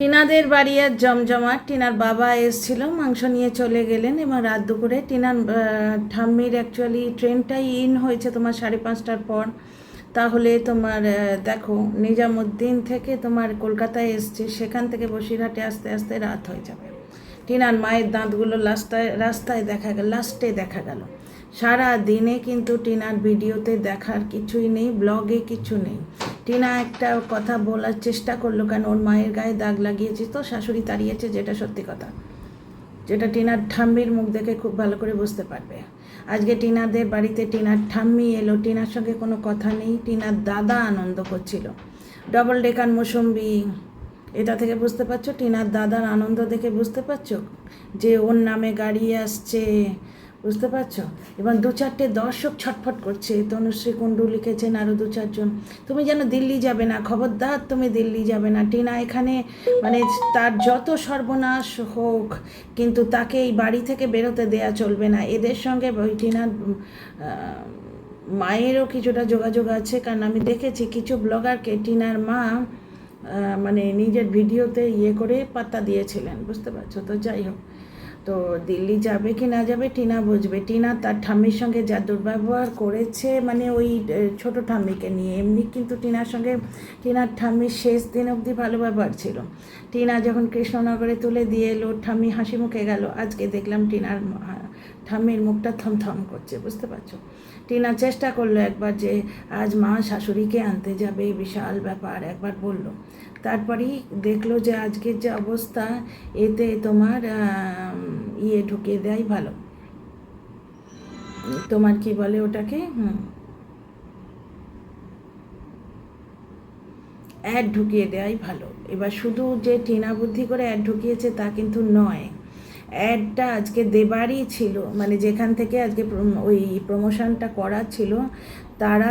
টিনাদের বাড়ি আর জমজমাট। টিনার বাবা এসেছিল, মাংস নিয়ে চলে গেলেন এবং রাত দুপুরে টিনার ঠাম্মির অ্যাকচুয়ালি ট্রেনটাই হয়েছে তোমার 5:30টার পর। তাহলে তোমার দেখো নিজামুদ্দিন থেকে তোমার কলকাতায় এসছে, সেখান থেকে বসিরহাটে আস্তে আস্তে রাত হয়ে যাবে। টিনার মায়ের দাঁতগুলো রাস্তায় লাস্টে দেখা গেল। সারা দিনে কিন্তু টিনার ভিডিওতে দেখার কিছুই নেই, ব্লগে কিছু নেই। টিনা একটা কথা বলার চেষ্টা করলো, কেন ওর মায়ের গায়ে দাগ লাগিয়েছিস তো, শাশুড়ি তাড়িয়েছে, যেটা সত্যি কথা, যেটা টিনার ঠাম্মির মুখ দেখে খুব ভালো করে বুঝতে পারবে। আজকে টিনাদের বাড়িতে টিনার ঠাম্মি এলো, টিনার সঙ্গে কোনো কথা নেই, টিনার দাদা আনন্দ করছিল, ডবল ডেকার মৌসুম্বি। এটা থেকে বুঝতে পারছো, টিনার দাদার আনন্দ দেখে বুঝতে পারছো যে ওর নামে গাড়ি আসছে, বুঝতে পারছো? এবং 2-4টে দর্শক ছটফট করছে। তনুশ্রী কুণ্ডু লিখেছেন, আরও 2-4জন, তুমি যেন দিল্লি যাবে না, খবরদার তুমি দিল্লি যাবে না। টিনা এখানে মানে তার যত সর্বনাশ হোক, কিন্তু তাকে এই বাড়ি থেকে বেরোতে দেয়া চলবে না। এদের সঙ্গে ওই টিনার মায়েরও কিছুটা যোগাযোগ আছে, কারণ আমি দেখেছি কিছু ব্লগারকে টিনার মা মানে নিজের ভিডিওতে করে পাত্তা দিয়েছিলেন, বুঝতে পারছো? তো যাই হোক, তো দিল্লি যাবে কি না যাবে টিনা বুঝবে। টিনা তার ঠাম্মির সঙ্গে যা দুর্ব্যবহার করেছে, মানে ওই ছোট ঠাম্মিকে নিয়ে, এমনি কিন্তু টিনার সঙ্গে টিনার ঠাম্মির শেষ দিন অবধি ভালো ব্যবহার ছিল। টিনা যখন কৃষ্ণনগরে তুলে দিয়ে এলো, ঠাম্মি হাসি মুখে গেল। আজকে দেখলাম টিনার ঠাম্মির মুখটা থমথম করছে, বুঝতে পারছো? টিনা চেষ্টা করলো একবার যে আজ মা শাশুড়িকে আনতে যাবে, বিশাল ব্যাপার একবার বলল। তারপরেই দেখলো যে আজকের যে অবস্থা, এতে তোমার ঢুকিয়ে দেয় ভালো, তোমার কি বলে ওটাকে, অ্যাড ঢুকিয়ে দেওয়াই ভালো। এবার শুধু যে টিনা বুদ্ধি করে অ্যাড ঢুকিয়েছে তা কিন্তু নয়, অ্যাডটা আজকে দেবারই ছিল, মানে যেখান থেকে আজকে ওই প্রমোশনটা করা ছিল, তারা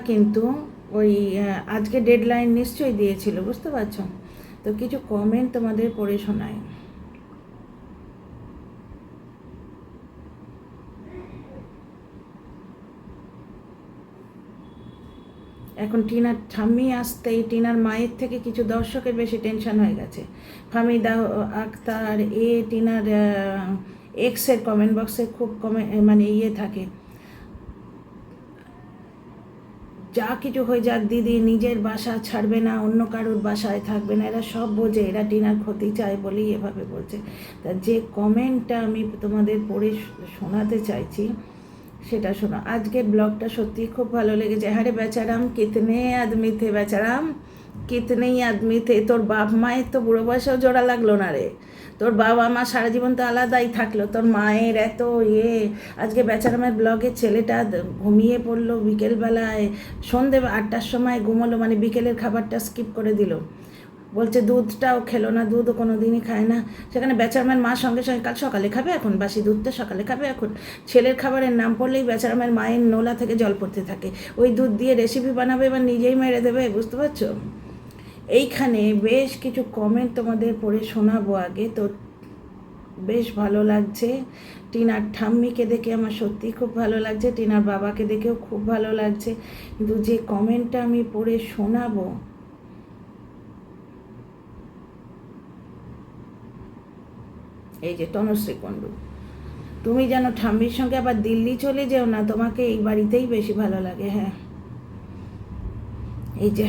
কিন্তু ওই আজকে ডেডলাইন নিশ্চয়ই দিয়েছিল, বুঝতে পারছো? তো কিছু কমেন্ট তোমাদের পড়ে শোনায়। এখন টিনার ঠাম্মি আসতেই টিনার মায়ের থেকে কিছু দর্শকের বেশি টেনশন হয়ে গেছে। ফাহমিদা আক্তার টিনার এক্সের কমেন্ট বক্সে খুব মানে থাকে, যা কিছু হয়ে যাক দিদি নিজের বাসা ছাড়বে না, অন্য কারোর বাসায় থাকবে না। এরা সব বোঝে, এরা টিনার ক্ষতি চায় বলেই এভাবে বলছে। তা যে কমেন্টটা আমি তোমাদের পড়ে শোনাতে চাইছি সেটা শোনো। আজকের ব্লগটা সত্যিই খুব ভালো লেগেছে। হ্যাঁ রে বেচারাম, কিতনে আদমি থে বেচারাম, কিতনেই আদমি থে। তোর বাপ মায়ের তো বুড়ো বয়সেও জোড়া লাগলো না রে, তোর বাবা মা সারা জীবন তো আলাদাই থাকলো, তোর মায়ের এত আজকে বেচারামের ব্লগে ছেলেটা ঘুমিয়ে পড়লো বিকেলবেলায়, সন্ধে 8টার সময় ঘুমোলো, মানে বিকেলের খাবারটা স্কিপ করে দিল, বলছে দুধটাও খেলো না, দুধও কোনো দিনই খায় না। সেখানে বেচারামের মা সঙ্গে সঙ্গে কাল সকালে খাবে, এখন বাসি দুধটা সকালে খাবে। এখন ছেলের খাবারের নাম পড়লেই বেচারামের মায়ের নোলা থেকে জল পড়তে থাকে, ওই দুধ দিয়ে রেসিপি বানাবে, এবার নিজেই মেরে দেবে, বুঝতে পারছো? এইখানে বেশ কিছু কমেন্ট তোমাদের পড়ে শোনাবো আগে। তো বেশ ভালো লাগছে, টিনার ঠাম্মিকে দেখে আমার সত্যিই খুব ভালো লাগছে, টিনার বাবাকে দেখেও খুব ভালো লাগছে, কিন্তু যে কমেন্টটা আমি পড়ে শোনাবো, এই যে তনুশ্রী কুণ্ডু, তুমি যেন ঠাম্মির সঙ্গে আবার দিল্লি চলে যেও না, তোমাকে এই বাড়িতেই বেশি ভালো লাগে। হ্যাঁ, এই যে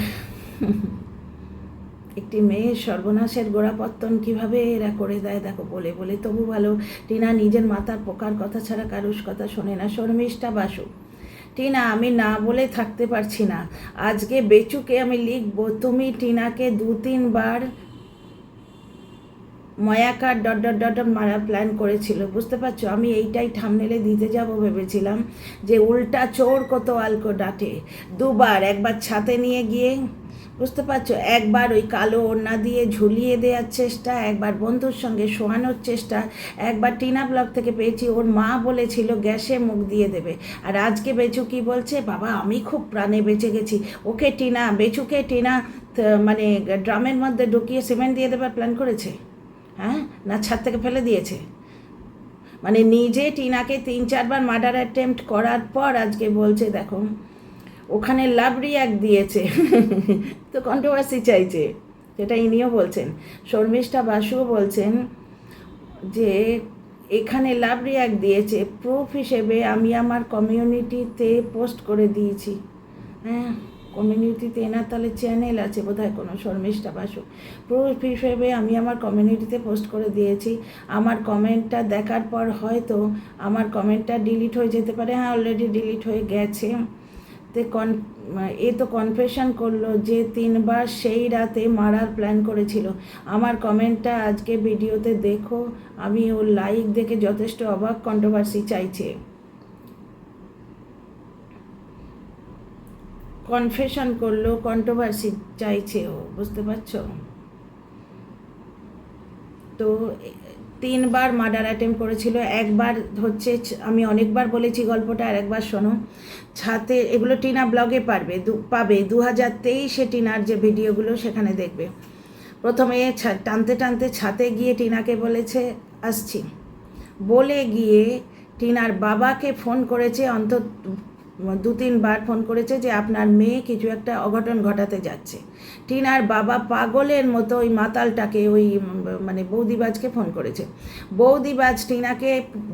একটি মেয়ের সর্বনাশের গোড়াপত্তন কীভাবে এরা করে দেয় দেখো, বলে বলে তবু ভালো। টিনা নিজের মাথার পোকার কথা ছাড়া কারুর কথা শোনে না। শর্মিষ্ঠা বাসু, টিনা আমি না বলে থাকতে পারছি না, আজকে বেচুকে আমি লিখবো, তুমি টিনাকে 2-3 বার মায়াকার ডট মারা প্ল্যান করেছিল, বুঝতে পারছো? আমি এইটাই থাম্বনেলে দিতে যাব ভেবেছিলাম, যে উল্টা চোর কত আলকো ডাটে। 2বার, একবার ছাতে নিয়ে গিয়ে, বুঝতে পারছো, একবার ওই কালো ওড়না দিয়ে ঝুলিয়ে দেওয়ার চেষ্টা, একবার বন্ধুর সঙ্গে শোয়ানোর চেষ্টা, একবার টিনা ব্লগ থেকে পেয়েছি ওর মা বলেছিল গ্যাসে মুখ দিয়ে দেবে, আর আজকে বেচু কি বলছে, বাবা আমি খুব প্রাণে বেঁচে গেছি। ওকে টিনা, বেচুকে টিনা মানে ড্রামের মধ্যে ঢুকিয়ে সিমেন্ট দিয়ে দেবার প্ল্যান করেছে, হ্যাঁ, না ছাদ থেকে ফেলে দিয়েছে? মানে নিজে টিনাকে 3-4 বার মার্ডার অ্যাটেম্প্ট করার পর আজকে বলছে দেখো ওখানে লাভ রিয়াক্ট দিয়েছে তো কন্ট্রোভার্সি চাইছে, সেটা ইনিও বলছেন। শর্মিষ্ঠা বাসুও বলছেন যে এখানে লাভ রিয়াক্ট দিয়েছে, প্রুফ হিসেবে আমি আমার কমিউনিটিতে পোস্ট করে দিয়েছি। হ্যাঁ, কমিউনিটিতে এনার তাহলে চ্যানেল আছে বোধহয় কোনো, শর্মিষ্ঠা বাসু। প্রুফ হিসেবে আমি আমার কমিউনিটিতে পোস্ট করে দিয়েছি। আমার কমেন্টটা দেখার পর হয়তো আমার কমেন্টটা ডিলিট হয়ে যেতে পারে। হ্যাঁ, অলরেডি ডিলিট হয়ে গেছে। তো কনফেশন করলো যে 3বার সেই রাতে মারার প্ল্যান করেছিল। আমার কমেন্টটা আজকে ভিডিওতে দেখো, আমি ওর লাইক দেখে যথেষ্ট অবাক। কন্ট্রোভার্সি চাইছে, কনফেশন করলো, কন্ট্রোভার্সি চাইছে ও, বুঝতে পারছো? তো 3বার মার্ডার অ্যাটেম্প করেছিল। একবার হচ্ছে, আমি অনেকবার বলেছি গল্পটা, আর একবার শোনো। ছাতে, এগুলো টিনা ব্লগে পাবে 2023-এ টিনার যে ভিডিওগুলো সেখানে দেখবে। প্রথমে টানতে টানতে ছাতে গিয়ে টিনাকে বলেছে আসছি, বলে গিয়ে টিনার বাবাকে ফোন করেছে, অন্তত 2-3বার ফোন করেছে যে আপনার মেয়ে কিছু একটা অঘটন ঘটাতে যাচ্ছে। টিনার বাবা পাগলের মতো ওই মাতালটাকে, ওই মানে বৌদিবাজকে ফোন করেছে। বৌদিবাজ টিনাকে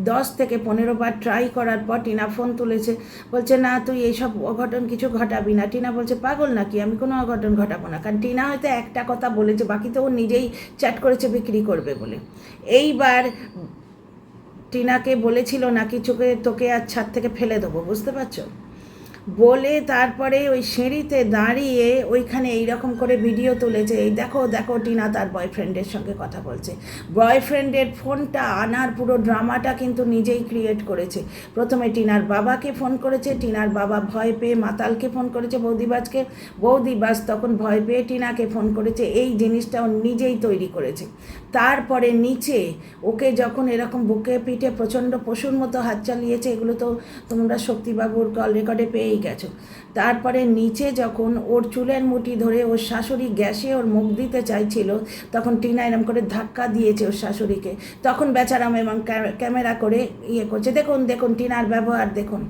10 থেকে 15বার ট্রাই করার পর টিনা ফোন তুলেছে, বলছে না তুই এইসব অঘটন কিছু ঘটাবি না। টিনা বলছে পাগল নাকি, আমি কোনো অঘটন ঘটাবো না। কারণ টিনা হয়তো একটা কথা বলেছে, বাকি তো ও নিজেই চ্যাট করেছে বিক্রি করবে বলে। এইবার টিনাকে বলেছিল নাকি তোকে আর ছাদ থেকে ফেলে দেবো, বুঝতে পারছো? বলে তারপরে ওই সিঁড়িতে দাঁড়িয়ে ওইখানে এইরকম করে ভিডিও তুলেছে, এই দেখো দেখো টিনা তার বয়ফ্রেন্ডের সঙ্গে কথা বলছে। বয়ফ্রেন্ডের ফোনটা আনার পুরো ড্রামাটা কিন্তু নিজেই ক্রিয়েট করেছে। প্রথমে টিনার বাবাকে ফোন করেছে, টিনার বাবা ভয় পেয়ে মাতালকে ফোন করেছে বৌদিবাজকে, বৌদিবাজ তখন ভয় পেয়ে টিনাকে ফোন করেছে। এই জিনিসটা ও নিজেই তৈরি করেছে। তারপরে নিচে ওকে যখন এরকম বুকে পিঠে প্রচণ্ড পশুর মতো হাত চালিয়েছে, এগুলো তো তোমরা শক্তিবাবুর কল রেকর্ডে পেয়েই গেছো। তারপরে নিচে যখন ওর চুলের মুঠি ধরে ওর শাশুড়ি গ্যাসে ওর মুখ দিতে চাইছিল, তখন টিনা এরম করে ধাক্কা দিয়েছে ওর শাশুড়িকে। তখন বেচারাম এবং ক্যামেরা করে করছে, দেখুন দেখুন টিনার ব্যবহার দেখুন।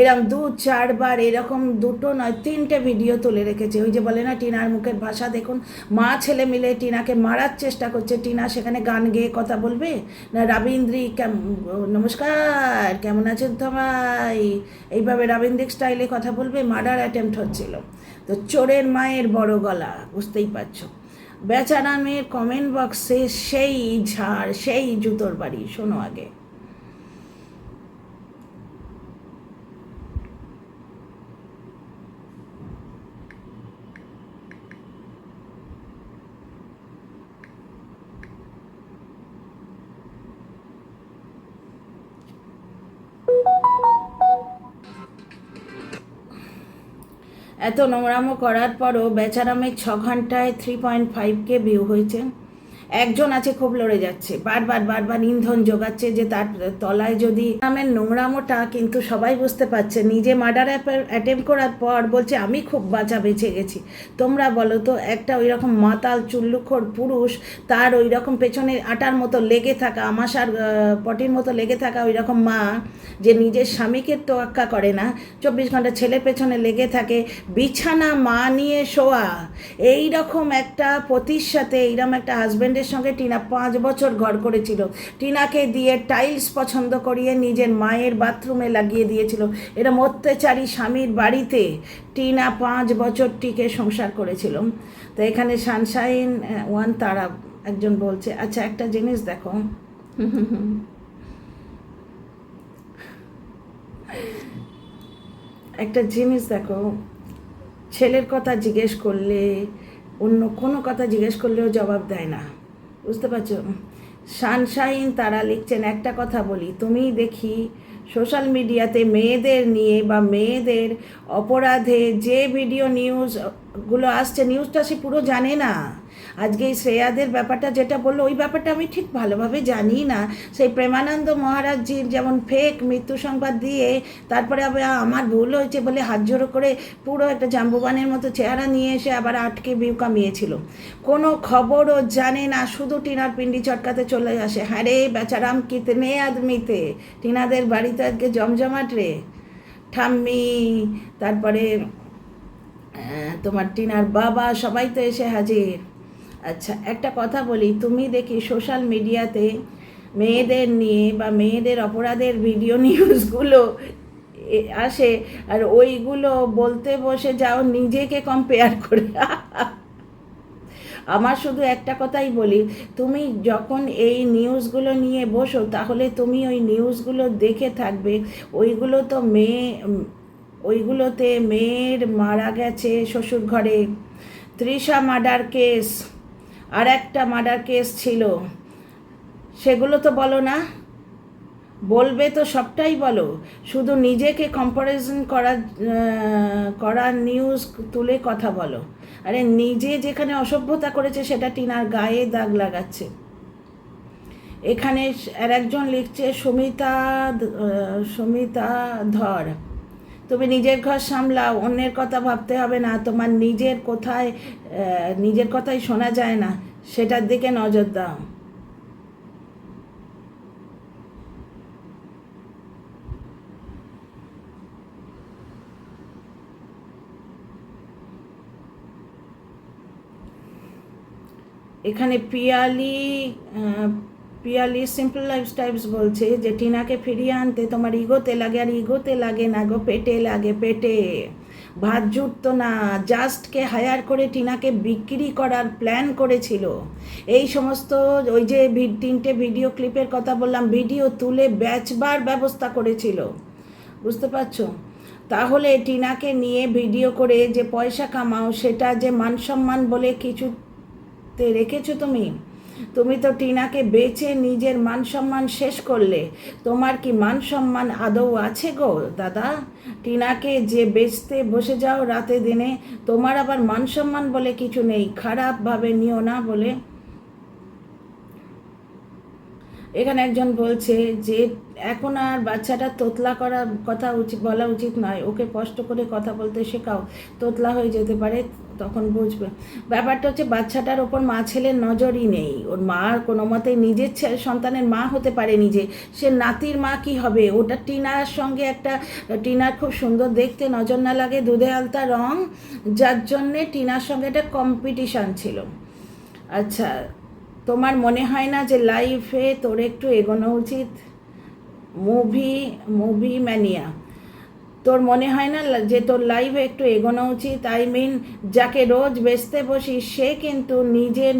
এরকম 2-4বার, এরকম 2 নয় 3টে ভিডিও তুলে রেখেছে। ওই যে বলে না টিনার মুখের ভাষা দেখুন, মা ছেলে মিলে টিনাকে মারার চেষ্টা করছে। টিনা সেখানে গান গেয়ে কথা বলবে না, রবীন্দ্রিক নমস্কার কেমন আছেন সবাই, এইভাবে রবীন্দ্রিক স্টাইলে কথা বলবে। মার্ডার অ্যাটেম্প্ট হচ্ছিল। তো চোরের মায়ের বড় গলা, বুঝতেই পারছো। বেচারা মেয়ের কমেন্ট বক্সে সেই ঝাড়, সেই জুতোর বাড়ি। শোনো আগে। এত নোংরামো করার পরও বেচারা মেয়ে 6 ঘন্টায় 3.5K ভিউ হয়েছে। একজন আছে খুব লড়ে যাচ্ছে, বারবার ইন্ধন জোগাচ্ছে যে তার তলায় যদি নামের নোংরামোটা, কিন্তু সবাই বুঝতে পারছে। নিজে মার্ডার অ্যাটেম্প করার পর বলছে আমি খুব বাঁচা বেঁচে গেছি। তোমরা বলো তো, একটা ওই রকম মাতাল চুল্লুখোর পুরুষ, তার ওই রকম পেছনে আটার মতো লেগে থাকা, আমাশার পটির মতো লেগে থাকা ওই রকম মা, যে নিজের স্বামীকে তোয়াক্কা করে না, 24 ঘন্টা ছেলের পেছনে লেগে থাকে, বিছানা মা নিয়ে শোয়া, এই রকম একটা পতির সাথে এইরকম একটা হাজব্যান্ডের সঙ্গে টিনা 5 বছর ঘর করেছিল। টিনাকে দিয়ে টাইলস পছন্দ করিয়ে নিজের মায়ের বাথরুমে লাগিয়ে দিয়েছিল। এরকম অত্যাচারী স্বামীর বাড়িতে টিনা 5 বছর টিকে সংসার করেছিল। তো এখানে সানশাইন 1 তারা একজন বলছে, আচ্ছা একটা জিনিস দেখো, একটা জিনিস দেখো, ছেলের কথা জিজ্ঞেস করলে, অন্য কোনো কথা জিজ্ঞেস করলেও জবাব দেয় না, বুঝতে পারছো? সানশাইন তারা লিখছেন, একটা কথা বলি, তুমি দেখি সোশ্যাল মিডিয়াতে মেয়েদের নিয়ে বা মেয়েদের অপরাধে যে ভিডিও নিউজগুলো আসছে, নিউজটা সে পুরো জানে না। আজকে এই শ্রেয়াদের ব্যাপারটা যেটা বললো, ওই ব্যাপারটা আমি ঠিক ভালোভাবে জানি না। সেই প্রেমানন্দ মহারাজজির যেমন ফেক মৃত্যু সংবাদ দিয়ে তারপরে আবার আমার ভুল হয়েছে বলে হাত জোড়ো করে পুরো একটা জাম্বুবানের মতো চেহারা নিয়ে এসে আবার 8K ভিউ কামিয়েছিল। কোনো খবরও জানে না, শুধু টিনার পিন্ডি চটকাতে চলে আসে। হ্যাঁ রে বেচারাম কিতনে আদমিতে, টিনাদের বাড়িতে আজকে জমজমাট রে। ঠাম্মি, তারপরে তোমার টিনার বাবা, সবাই তো এসে হাজির। আচ্ছা, একটা কথা বলি, তুমি দেখি সোশ্যাল মিডিয়াতে মেয়েদের নিয়ে বা মেয়েদের অপরাধের ভিডিও নিউজগুলো আসে, আর ওইগুলো বলতে বসে যাও নিজেকে কম্পেয়ার করে। আমার শুধু একটা কথাই বলি, তুমি যখন এই নিউজগুলো নিয়ে বসো তাহলে তুমি ওই নিউজগুলো দেখে থাকবে, ওইগুলো তো ওইগুলোতে মেয়ের মারা গেছে শ্বশুর ঘরে, তৃষা মার্ডার কেস, আর একটা মার্ডার কেস ছিল, সেগুলো তো বলো না। বলবে তো সবটাই বলো, শুধু নিজেকে কম্পারিজন করার নিউজ তুলে কথা বলো। আরে নিজে যেখানে অসভ্যতা করেছে সেটা টিনার গায়ে দাগ লাগাচ্ছে। এখানে আর একজন লিখছে সুমিতা ধর, তুমি নিজের ঘর সামলাও, অন্যের কথা ভাবতে হবে না, তোমার নিজের কথাই শোনা যায় না, সেটার দিকে নজর দাও। এখানে পিয়ালি সিম্পল লাইফস্টাইলস বলছে যে টিনাকে ফিরিয়ে আনতে তোমার ইগোতে লাগে, আর ইগোতে লাগে না গো, পেটে লাগে, পেটে ভাত জুটতো না। জাস্টকে হায়ার করে টিনাকে বিক্রি করার প্ল্যান করেছিল। এই সমস্ত ওই যে 3টে ভিডিও ক্লিপের কথা বললাম, ভিডিও তুলে বেচবার ব্যবস্থা করেছিল, বুঝতে পারছো? তাহলে টিনাকে নিয়ে ভিডিও করে যে পয়সা কামাও, সেটা যে মান সম্মান বলে কিছুতে রেখেছো তুমি? তুমি তো টিনাকে বেচে নিজের মান সম্মান শেষ করলে। তোমার কি মান সম্মান আদৌ আছে গো দাদা? টিনাকে যে বেচতে বসে যাও রাতে দিনে, তোমার আবার মান সম্মান বলে কিছু নেই, খারাপভাবে নিও না বলে। এখানে একজন বলছে যে এখন আর বাচ্চাটা তোতলা করার কথা বলা উচিত নয়, ওকে কষ্ট করে কথা বলতে শেখাও, তোতলা হয়ে যেতে পারে, তখন বুঝবে। ব্যাপারটা হচ্ছে বাচ্চাটার ওপর মা ছেলের নজরই নেই, ওর মা কোনো মতে নিজের সন্তানের মা হতে পারেনি, যে সে নাতির মা কি হবে? ওটা টিনার সঙ্গে টিনার খুব সুন্দর দেখতে, নজর না লাগে, দুধে আলতা রং, যার জন্যে টিনার সঙ্গে একটা কম্পিটিশান ছিল। আচ্ছা, তোমার মনে হয় না যে লাইফে তোর একটু এগোনো উচিত? মুভি ম্যানিয়া, তোর মনে হয় না যে তোর লাইফে একটু এগোনো উচিত? যাকে রোজ বেচতে বসিস সে কিন্তু নিজের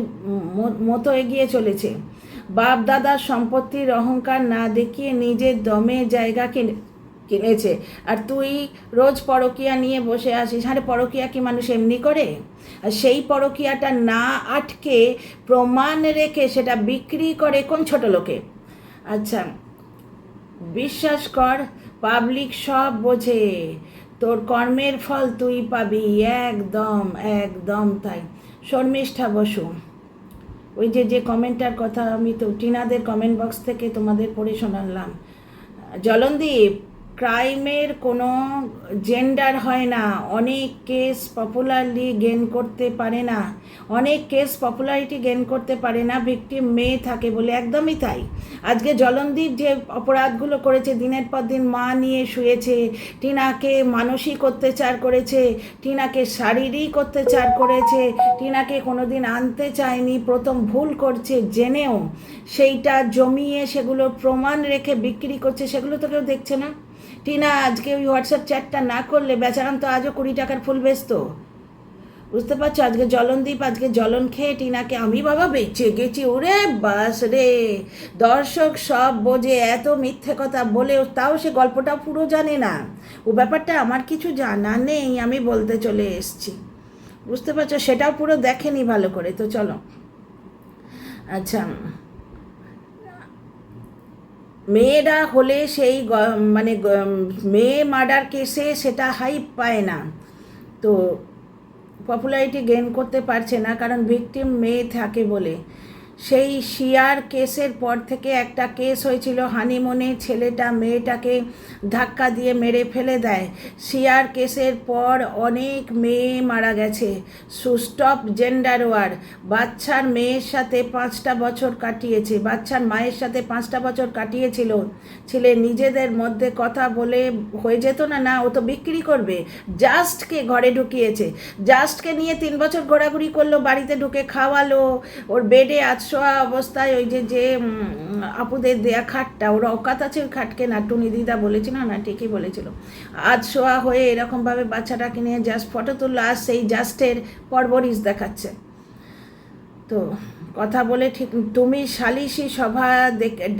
মতো এগিয়ে চলেছে, বাপ দাদার সম্পত্তির অহংকার না দেখিয়ে নিজের দমে জায়গা কিনেছে, আর তুই রোজ পরকীয়া নিয়ে বসে আসিস। আরে পরকীয়া কি মানুষ এমনি করে? আর সেই পরকীয়াটা না আটকে প্রমাণ রেখে সেটা বিক্রি করে কোন ছোট লোকে? আচ্ছা, বিশ্বাস কর, পাবলিক সব বোঝে, তোর কর্মের ফল তুই পাবি, একদম একদম তাই। শর্মিষ্ঠা বসু, ওই যে কমেন্টটার কথা আমি তো টিনাদের কমেন্ট বক্স থেকে তোমাদের পড়ে শোনালাম। জলনদীপ, ক্রাইমের কোনো জেন্ডার হয় না, অনেক কেস পপুলারিটি গেন করতে পারে না, ভিকটিম মেয়ে থাকে বলে। একদমই তাই। আজকে জলনদীপ যে অপরাধগুলো করেছে, দিনের পর দিন মা নিয়ে শুয়েছে, টিনাকে মানসিক অত্যাচার করেছে, টিনাকে শারীরিক অত্যাচার করেছে, টিনাকে কোনোদিন আনতে চায়নি, প্রথম ভুল করছে জেনেও সেইটা জমিয়ে সেগুলো প্রমাণ রেখে বিক্রি করছে, সেগুলো তো কেউ দেখছে না। টিনা আজকে ওই হোয়াটসঅ্যাপ চ্যাটটা না করলে বেচারাম তো আজও 20 টাকার ফুল বেচতো, বুঝতে পারছো? আজকে জলন খেয়ে টিনাকে আমি বাবা বেঁচে গেছি, ওরে বাস রে। দর্শক সব বোঝে, এত মিথ্যে কথা বলেও তাও সে গল্পটা পুরো জানে না। ও ব্যাপারটা আমার কিছু জানা নেই, আমি বলতে চলে এসছি, বুঝতে পারছো? সেটাও পুরো দেখেনি ভালো করে। তো চলো, আচ্ছা, মেয়েরা হলে সেই মেয়ে মার্ডার কেসে সেটা হাইপ পায় না, তো পপুলারিটি গেইন করতে পারছে না, কারণ ভিকটিম মেয়ে থাকে বলে। সেই শিয়ার কেসের পর থেকে একটা কেস হয়েছিল হানিমুনে ছেলেটা মেয়েটাকে ধাক্কা দিয়ে মেরে ফেলে দেয়। শিয়ার কেসের পর অনেক মেয়ে মারা গেছে। সুস্টপ জেন্ডার ওয়ার, বাচ্চার মেয়ের সাথে 5টা বছর কাটিয়েছে, বাচ্চার মায়ের সাথে 5টা বছর কাটিয়েছিল। ছেলে নিজেদের মধ্যে কথা বলে হয়ে যেত না, না ও তো বিক্রি করবে, জাস্টকে ঘরে ঢুকিয়েছে, জাস্টকে নিয়ে 3 বছর ঘোরাঘুরি করলো, বাড়িতে ঢুকে খাওয়ালো, ওর বেডে আধশোয়া অবস্থায় ওই যে আপুদের দেয়া খাটটা, ওর অকাত আছে ওই খাটকে না, টুনি দিদা বলেছিল না, ঠিকই বলেছিল, আধশোয়া হয়ে এরকমভাবে বাচ্চাটাকে নিয়ে জাস্ট ফটো তুললো, আর সেই জাস্টের পরবরিশ দেখাচ্ছে। তো কথা বলে ঠিক, তুমি সালিশি সভা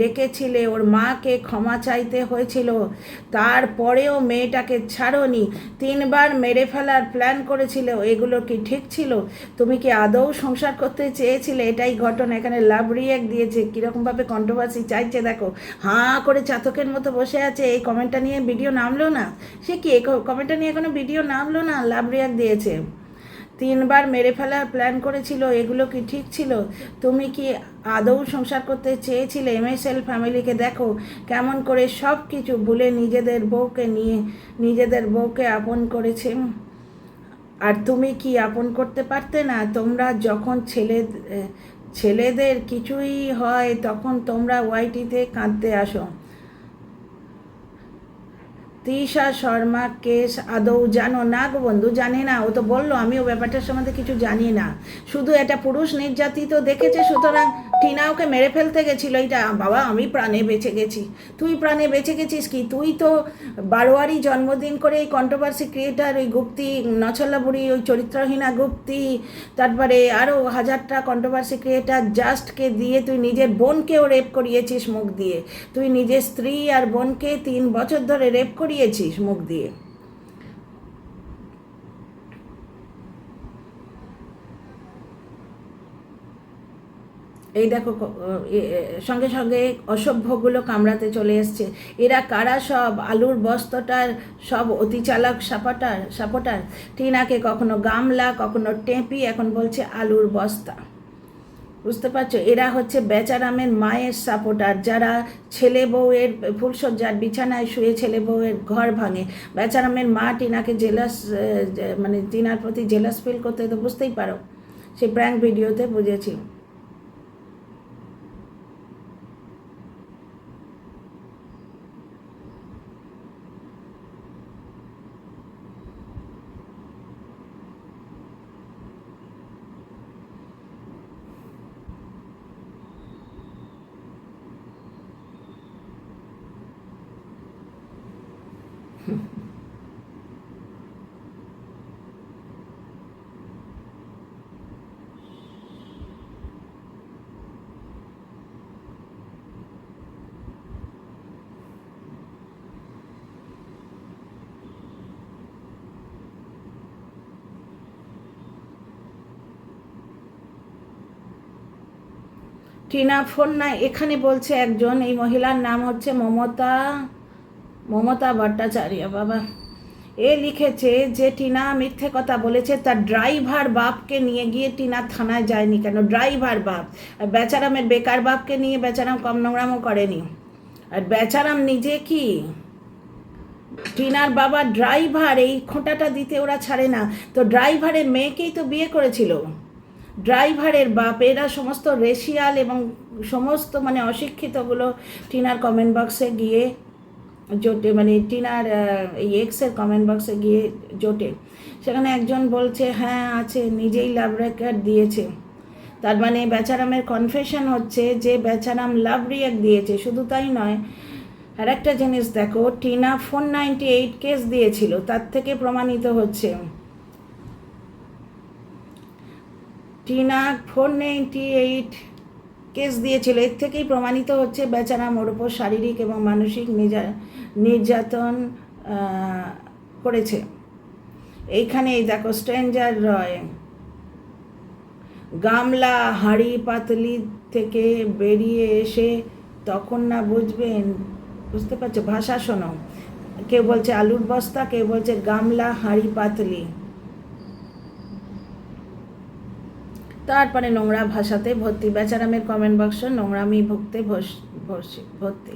ডেকেছিলে, ওর মাকে ক্ষমা চাইতে হয়েছিল, তারপরেও মেয়েটাকে ছাড়োনি, 3বার মেরে ফেলার প্ল্যান করেছিল, এগুলো কি ঠিক ছিল? তুমি কি আদৌ সংসার করতে চেয়েছিলে? এটাই ঘটনা। এখানে লাভ রিয়াক্ট দিয়েছে, কীরকমভাবে কন্ট্রোভার্সি চাইছে দেখো, হাঁ করে চাতকের মতো বসে আছে। এই কমেন্টটা নিয়ে ভিডিও নামলো না, সে কি এই কমেন্টটা নিয়ে কোনো ভিডিও নামলো না, লাভ রিয়াক্ট দিয়েছে। 3বার মেরে ফেলার প্ল্যান করেছিল, এগুলো কি ঠিক ছিল? তুমি কি আদৌ সংসার করতে চেয়েছিলে? MSL ফ্যামিলিকে দেখো কেমন করে সব কিছু ভুলে নিজেদের বউকে আপন করেছে। আর তুমি কি আপন করতে পারতে না? তোমরা যখন ছেলেদের কিছুই হয় তখন তোমরা ওয়াইটিতে কাঁদতে আসো। তৃষা শর্মা কেস আদৌ জানো? না গো বন্ধু, জানি না। ও তো বললো আমিও ব্যাপারটার সম্বন্ধে কিছু জানি না, শুধু এটা পুরুষ নির্যাতিত দেখেছে, সুতরাং টিনা ওকে মেরে ফেলতে গেছিলো। এইটা বাবা আমি প্রাণে বেঁচে গেছি, তুই প্রাণে বেঁচে গেছিস কি? তুই তো 12-আরই জন্মদিন করে এই কন্ট্রোভার্সি ক্রিয়েটার, ওই গুপ্তি নছলা বুড়ি, ওই চরিত্রহীনা গুপ্তি, তারপরে আরও 1000টা কন্ট্রোভার্সি ক্রিয়েটার জাস্টকে দিয়ে তুই নিজের বোনকেও রেপ করিয়েছিস মুখ দিয়ে। তুই নিজের স্ত্রী আর বোনকে 3 বছর ধরে রেপ করিয়েছিস মুখ দিয়ে। এই দেখো সঙ্গে সঙ্গে অসভ্যগুলো কামড়াতে চলে এসছে। এরা কারা? সব আলুর বস্তাটার সব অতি চালাক সাপোটার। টিনাকে কখনো গামলা, কখনো টেপি, এখন বলছে আলুর বস্তা। বুঝতে পারছো? এরা হচ্ছে বেচারামের মায়ের সাপোর্টার, যারা ছেলে বউয়ের ফুলসজ্জার বিছানায় শুয়ে ছেলে বউয়ের ঘর ভাঙে। বেচারামের মা টিনাকে জেলাস, মানে টিনার প্রতি জেলাস ফিল করতে, তো বুঝতেই পারো, সে প্র্যাঙ্ক ভিডিওতে বুঝেছি। টিনা ফোন না, এখানে বলছে একজন, এই মহিলার নাম হচ্ছে মমতা ভট্টাচার্য। বাবা, এ লিখেছে যে টিনা মিথ্যে কথা বলেছে, তার ড্রাইভার বাপকে নিয়ে গিয়ে টিনা থানায় যায়নি কেন? ড্রাইভার বাপ, আর বেচারামের বেকার বাপকে নিয়ে বেচারাম কম নোংরামও করেনি। আর বেচারাম নিজে কি, টিনার বাবা ড্রাইভার, এই খোঁটাটা দিতে ওরা ছাড়ে না। তো ড্রাইভারের মেয়েকেই তো বিয়ে করেছিল, ড্রাইভারের বাপ। এরা সমস্ত রেশিয়াল এবং সমস্ত মানে অশিক্ষিতগুলো টিনার কমেন্ট বক্সে গিয়ে জোটে, মানে টিনার এই এক্সের কমেন্ট বক্সে গিয়ে জোটে। সেখানে একজন বলছে হ্যাঁ আছে, নিজেই লাভ রেকর্ড দিয়েছে। তার মানে বেচারামের কনফেশন হচ্ছে যে বেচারাম লাভ রিয়াক্ট দিয়েছে। শুধু তাই নয়, আর একটা জিনিস দেখো, টিনা 498 কেস দিয়েছিল, তার থেকে প্রমাণিত হচ্ছে টিনা 498 কেস দিয়েছিল, এর থেকেই প্রমাণিত হচ্ছে বেচারাম ওর ওপর শারীরিক এবং মানসিক নির্যাতন করেছে। এইখানে দেখো, স্ট্রেঞ্জার রয় গামলা হাঁড়ি পাতলি থেকে বেরিয়ে এসে তখন না বুঝবেন। বুঝতে পারছো? ভাষা শোনো, কেউ বলছে আলুর বস্তা, কেউ বলছে গামলা হাঁড়ি পাতলি। তারপরে নোংরা ভাষাতে ভর্তি, বেচারামের কমেন্ট বাক্স নোংরামি ভুগতে ভর্তি।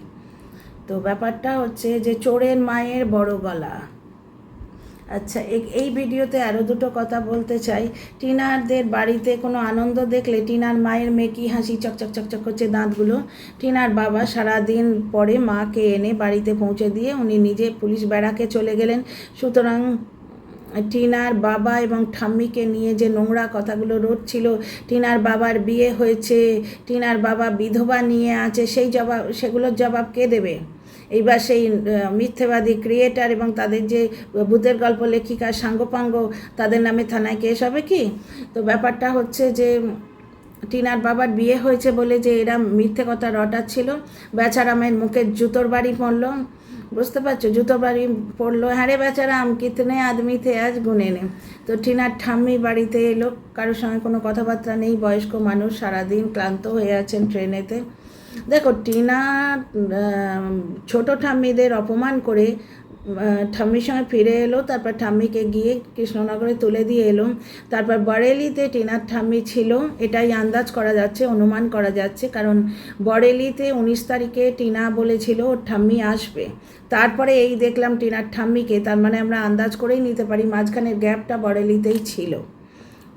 তো ব্যাপারটা হচ্ছে যে চোরের মায়ের বড় গলা। আচ্ছা, এই ভিডিওতে আরও দুটো কথা বলতে চাই। টিনারদের বাড়িতে কোনো আনন্দ দেখলে টিনার মায়ের মেকি হাসি চকচক চকচক করছে দাঁতগুলো। টিনার বাবা সারাদিন পরে মাকে এনে বাড়িতে পৌঁছে দিয়ে উনি নিজে পুলিশ ব্যারাকে চলে গেলেন। সুতরাং টিনার বাবা এবং ঠাম্মিকে নিয়ে যে নোংরা কথাগুলো রটছিল, টিনার বাবার বিয়ে হয়েছে, টিনার বাবা বিধবা নিয়ে আছে, সেগুলোর জবাব কে দেবে? এইবার সেই মিথ্যেবাদী ক্রিয়েটার এবং তাদের যে ভূতের গল্প লেখিকা সাঙ্গপাঙ্গ, তাদের নামে থানায় কেস হবে কি? তো ব্যাপারটা হচ্ছে যে টিনার বাবার বিয়ে হয়েছে বলে যে এরা মিথ্যে কথা রটাচ্ছিল, বেচারামের মুখে জুতোর বাড়ি পড়ল। বুঝতে পারছো? জুতোর বাড়ি পড়লো। হ্যাঁ রে বেচারাম, কিতনে আদমি থে আজ গুনে নে। তো টিনার ঠাম্মি বাড়িতে এলো, কারোর সঙ্গে কোনো কথাবার্তা নেই, বয়স্ক মানুষ, সারাদিন ক্লান্ত হয়ে আছেন ট্রেনেতে। দেখো, টিনা ছোটো ঠাম্মিদের অপমান করে ঠাম্মির সঙ্গে ফিরে এলো, তারপর ঠাম্মিকে গিয়ে কৃষ্ণনগরে তুলে দিয়ে এলো। তারপর বরেলিতে টিনার ঠাম্মি ছিল, এটাই আন্দাজ করা যাচ্ছে, অনুমান করা যাচ্ছে, কারণ বরেলিতে 19 তারিখে টিনা বলেছিল ওর ঠাম্মি আসবে। তারপরে এই দেখলাম টিনার ঠাম্মিকে, তার মানে আমরা আন্দাজ করেই নিতে পারি মাঝখানের গ্যাপটা বরেলিতেই ছিল।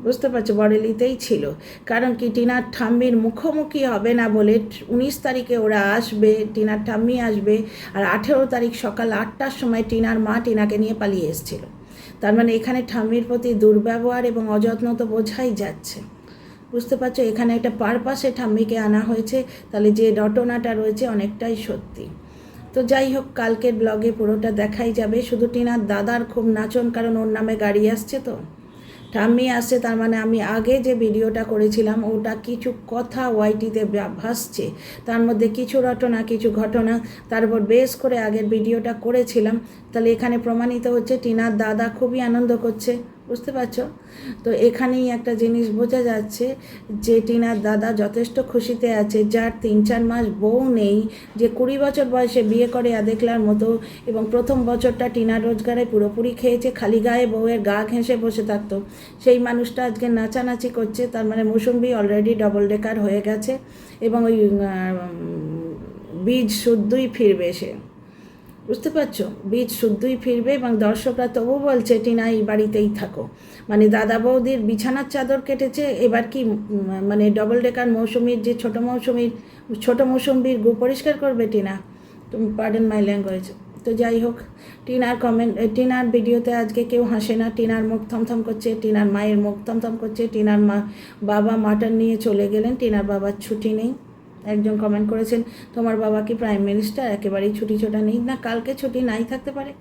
বুঝতে পারছো? বরেলিতেই ছিল। কারণ কি, টিনার ঠাম্মির মুখোমুখি হবে না বলে 19 তারিখে ওরা আসবে, টিনার ঠাম্মি আসবে, আর 18 তারিখ সকাল 8টার সময় টিনার মা টিনাকে নিয়ে পালিয়ে এসেছিল। তার মানে এখানে ঠাম্মির প্রতি দুর্ব্যবহার এবং অযত্ন তো বোঝাই যাচ্ছে। বুঝতে পারছো? এখানে একটা পারপাসে ঠাম্মিকে আনা হয়েছে, তাহলে যে রটনাটা রয়েছে অনেকটাই সত্যি। তো যাই হোক, কালকের ব্লগে পুরোটা দেখাই যাবে। শুধু টিনার দাদার খুব নাচন, কারণ ওর নামে গাড়ি আসছে, তো ঠাম্মি আসছে, তার মানে আমি আগে যে ভিডিওটা করেছিলাম ওটা কিছু কথা ওয়াইটিতে ভাসছে, তার মধ্যে কিছু রটনা কিছু ঘটনা, তার উপর বেশ করে আগের ভিডিওটা করেছিলাম। তাহলে এখানে প্রমাণিত হচ্ছে টিনার দাদা খুবই আনন্দ করছে। বুঝতে পারছো? তো এখানেই একটা জিনিস বোঝা যাচ্ছে যে টিনার দাদা যথেষ্ট খুশিতে আছে, যার 3-4 মাস বউ নেই, যে 20 বছর বয়সে বিয়ে করে আদেকলার মতো, এবং প্রথম বছরটা টিনার রোজগারে পুরোপুরি খেয়েছে, খালি গায়ে বউয়ের গা ঘেঁষে বসে থাকতো, সেই মানুষটা আজকে নাচানাচি করছে। তার মানে মৌসুম্বি অলরেডি ডবল ডেকার হয়ে গেছে, এবং ওই বীজ শুদ্ধই ফিরবে সে। বুঝতে পারছো? বীজ শুদ্ধই ফিরবে, এবং দর্শকরা তবু বলছে টিনা এই বাড়িতেই থাকো। মানে দাদা বৌদির বিছানার চাদর কেটেছে, এবার কি মানে ডবল ডেকার মৌসুমির যে ছোটো মৌসুম্বির গু পরিষ্কার করবে টিনা? তুমি পার্ডন মাই ল্যাঙ্গুয়েজ। তো যাই হোক, টিনার ভিডিওতে আজকে কেউ হাসে না, টিনার মুখ থমথম করছে, টিনার মায়ের মুখ থমথম করছে। টিনার বাবা মাটন নিয়ে চলে গেলেন, টিনার বাবার ছুটি নেই। একজন কমেন্ট করেছেন, তোমার বাবা কি প্রাইম মিনিস্টার, একেবারেই ছুটি ছোটা নেই? না, কালকে ছুটি নাই থাকতে পারে।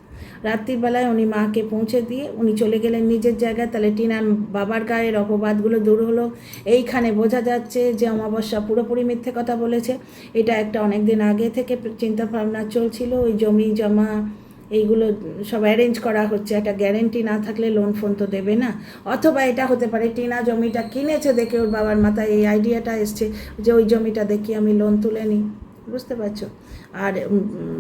রাত্রির বেলায় উনি মাকে পৌঁছে দিয়ে উনি চলে গেলেন নিজের জায়গায়, তাহলে টিনার বাবার গায়ের অপবাদগুলো দূর হলো। এইখানে বোঝা যাচ্ছে যে অমাবস্যা পুরোপুরি মিথ্যে কথা বলেছে। এটা একটা অনেক দিন আগে থেকে চিন্তা ভাবনা চলছিল, ওই জমি জমা এইগুলো সব অ্যারেঞ্জ করা হচ্ছে, একটা গ্যারেন্টি না থাকলে লোন ফোন তো দেবে না। অথবা এটা হতে পারে টিনা জমিটা কিনেছে দেখে ওর বাবার মাথায় এই আইডিয়াটা এসছে যে ওই জমিটা দেখি আমি লোন তুলে নিই। বুঝতে পারছো? আর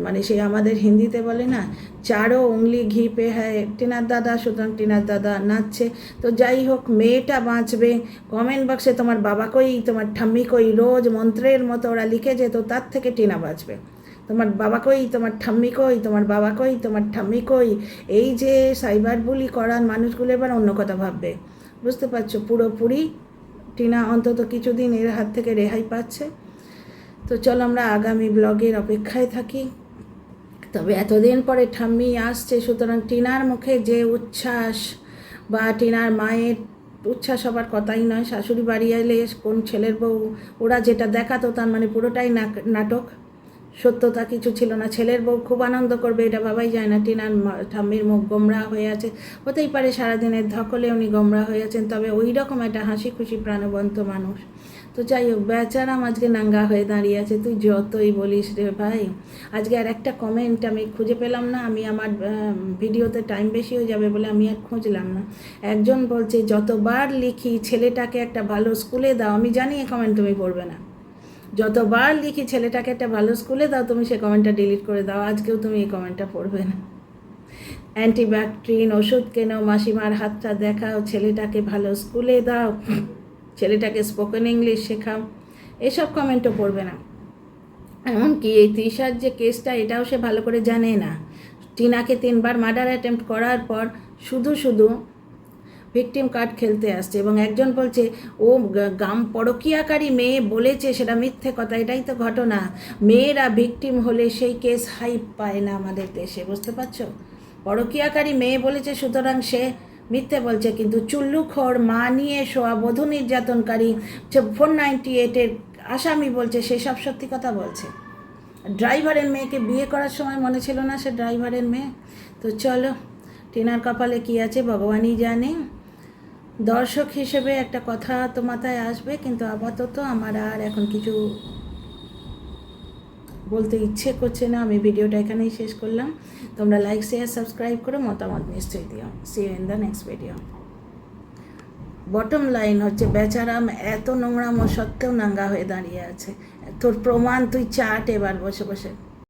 মানে সেই আমাদের হিন্দিতে বলে না, চারো উংলি ঘি পে হ্যায় টিনার দাদা, সুতরাং টিনার দাদা নাচছে। তো যাই হোক, মেয়েটা বাঁচবে। কমেন্ট বক্সে তোমার বাবা কই, তোমার ঠাম্মি কই, রোজ মন্ত্রের মতো ওরা লিখে যেত, তার থেকে টিনা বাঁচবে। তোমার বাবা কই, তোমার ঠাম্মি কই, তোমার বাবা কই, তোমার ঠাম্মি কই, এই যে সাইবার বুলি করার মানুষগুলো এবার অন্য কথা ভাববে। বুঝতে পারছো? পুরোপুরি টিনা অন্তত কিছুদিন এর হাত থেকে রেহাই পাচ্ছে। তো চলো আমরা আগামী ব্লগের অপেক্ষায় থাকি। তবে এতদিন পরে ঠাম্মি আসছে, সুতরাং টিনার মুখে যে উচ্ছ্বাস, বা টিনার মায়ের উচ্ছ্বাস হবার কথাই নয়। শাশুড়ি বাড়ি এলে কোন ছেলের বউ ওরা যেটা দেখাতো, তার মানে পুরোটাই নাটক, সত্যতা কিছু ছিল না। ছেলের বউ খুব আনন্দ করবে এটা ভাবাই যায় না। টিনার ঠাম্মির মুখ গোমরা হয়ে আছে, হতেই পারে সারাদিনের ধকলে উনি গোমরা হয়ে আছেন, তবে ওই রকম একটা হাসি খুশি প্রাণবন্ত মানুষ। তো যাই হোক, বেচারাম আজকে নাঙ্গা হয়ে দাঁড়িয়ে আছে। তুই যতই বলিস রে ভাই। আজকে আর একটা কমেন্ট আমি খুঁজে পেলাম না, আমি আমার ভিডিওতে টাইম বেশি হয়ে যাবে বলে আমি আর খুঁজলাম না। একজন বলছে, যতবার লিখি ছেলেটাকে একটা ভালো স্কুলে দাও। আমি জানি এই কমেন্ট তুমি পড়বে না। যতবার লিখি ছেলেটাকে একটা ভালো স্কুলে দাও, তুমি সে কমেন্টটা ডিলিট করে দাও। আজকেও তুমি এই কমেন্টটা পড়বে না। অ্যান্টিব্যাকট্রিন ওষুধ কেনো, মাসিমার হাতটা দেখাও, ছেলেটাকে ভালো স্কুলে দাও। ছেলেটাকে স্পোকেন ইংলিশ শেখাও, এসব কমেন্টও পড়বে না। এমনকি এই তৃষার যে কেসটা এটাও সে ভালো করে জানে না। টিনাকে 3বার মার্ডার অ্যাটেম্প্ট করার পর শুধু শুধু ভিকটিম কার্ড খেলতে আসছে, এবং একজন বলছে ও পরকীয়াকারী মেয়ে বলেছে, সেটা মিথ্যে কথা। এটাই তো ঘটনা। মেয়েরা ভিকটিম হলে সেই কেস হাইপ পায় না আমাদের দেশে, বুঝতে পারছো? পরকীয়াকারী মেয়ে বলেছে সুতরাং সে মিথ্যে বলছে, কিন্তু চুল্লুখোর মা নিয়ে শোয়া বধূ নির্যাতনকারী 498-এর আসামি বলছে সেসব সত্যি কথা বলছে। ড্রাইভারের মেয়েকে বিয়ে করার সময় মনে ছিল না সে ড্রাইভারের মেয়ে? তো চলো, টিনার কপালে কী আছে ভগবানই জানে। দর্শক হিসেবে একটা কথা তো মাথায় আসবে, কিন্তু আপাতত আমার আর এখন কিছু বলতে ইচ্ছে করছে না। আমি ভিডিওটা এখানেই শেষ করলাম। তোমরা লাইক, শেয়ার, সাবস্ক্রাইব করে মতামত নিশ্চয়ই দিও। See you in the next video. Bottom line হচ্ছে বেচারাম এত নোংরামো সত্ত্বেও নাঙ্গা হয়ে দাঁড়িয়ে আছে। তোর প্রমাণ তুই চাট এবার বসে বসে।